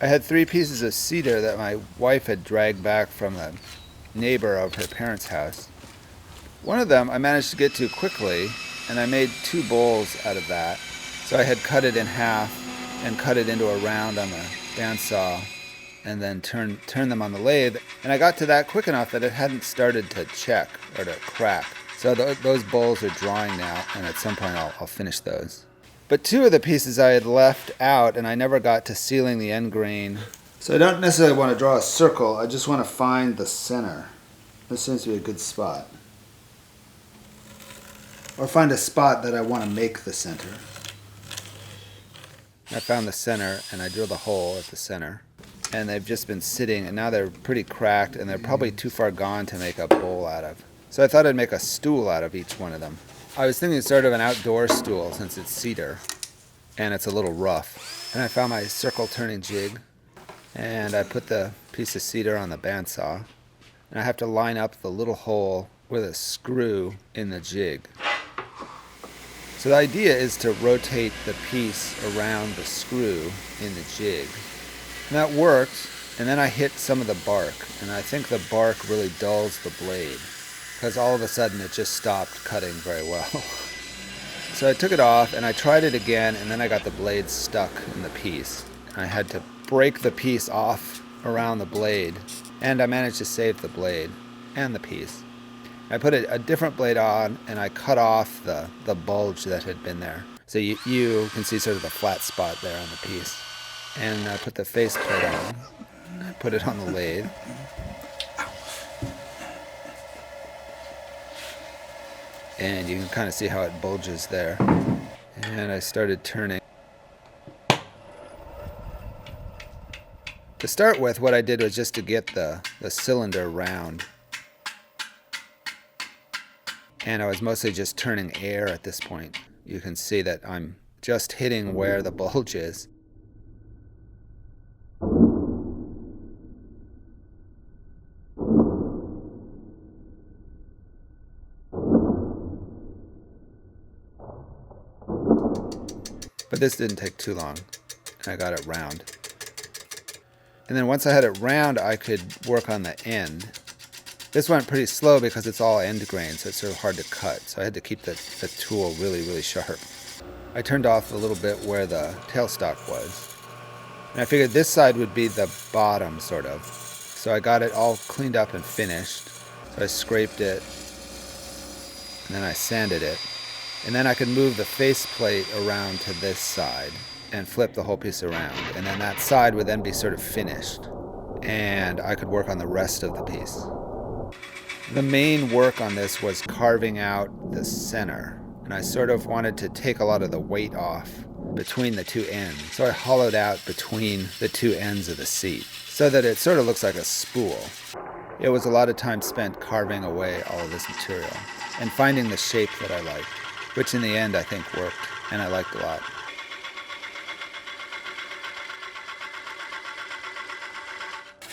I had 3 pieces of cedar that my wife had dragged back from a neighbor of her parents' house. One of them I managed to get to quickly, and I made 2 bowls out of that. So I had cut it in half and cut it into a round on the bandsaw and then turn them on the lathe. And I got to that quick enough that it hadn't started to check or to crack. So those bowls are drying now, and at some point I'll finish those. But 2 of the pieces I had left out, and I never got to sealing the end grain. So I don't necessarily want to draw a circle, I just want to find the center. This seems to be a good spot. Or find a spot that I want to make the center. I found the center, and I drilled a hole at the center. And they've just been sitting, and now they're pretty cracked, and they're probably too far gone to make a bowl out of. So I thought I'd make a stool out of each one of them. I was thinking sort of an outdoor stool, since it's cedar, and it's a little rough. And I found my circle turning jig, and I put the piece of cedar on the bandsaw, and I have to line up the little hole with a screw in the jig. So the idea is to rotate the piece around the screw in the jig. And that worked, and then I hit some of the bark, and I think the bark really dulls the blade, because all of a sudden it just stopped cutting very well. So I took it off, and I tried it again, and then I got the blade stuck in the piece. I had to break the piece off around the blade, and I managed to save the blade and the piece. I put a different blade on, and I cut off the bulge that had been there. So you can see sort of the flat spot there on the piece. And I put the faceplate on. I put it on the lathe. And you can kind of see how it bulges there. And I started turning. To start with, what I did was just to get the cylinder round. And I was mostly just turning air at this point. You can see that I'm just hitting where the bulge is. But this didn't take too long, and I got it round. And then once I had it round, I could work on the end. This went pretty slow because it's all end grain, so it's sort of hard to cut. So I had to keep the tool really, really sharp. I turned off a little bit where the tailstock was. And I figured this side would be the bottom, sort of. So I got it all cleaned up and finished. So I scraped it, and then I sanded it. And then I could move the faceplate around to this side and flip the whole piece around. And then that side would then be sort of finished. And I could work on the rest of the piece. The main work on this was carving out the center, and I sort of wanted to take a lot of the weight off between the 2 ends. So I hollowed out between the 2 ends of the seat so that it sort of looks like a spool. It was a lot of time spent carving away all of this material and finding the shape that I liked, which in the end I think worked, and I liked a lot.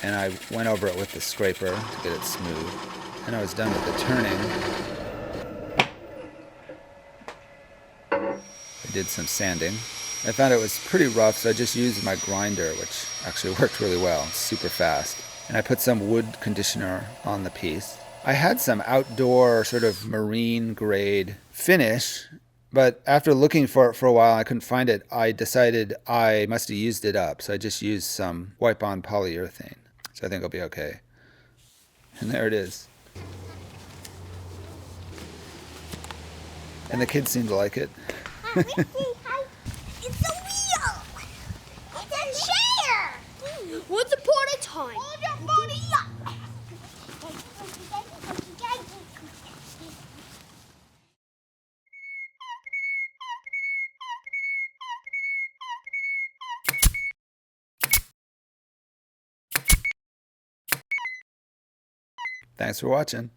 And I went over it with the scraper to get it smooth. And I was done with the turning. I did some sanding. I found it was pretty rough, so I just used my grinder, which actually worked really well, super fast. And I put some wood conditioner on the piece. I had some outdoor sort of marine grade finish, but after looking for it for a while, I couldn't find it. I decided I must have used it up, so I just used some wipe-on polyurethane. So I think it'll be okay. And there it is. And the kids seem to like it. It's a wheel! It's a chair! Once upon a time. Hold your body up! Thanks for watching.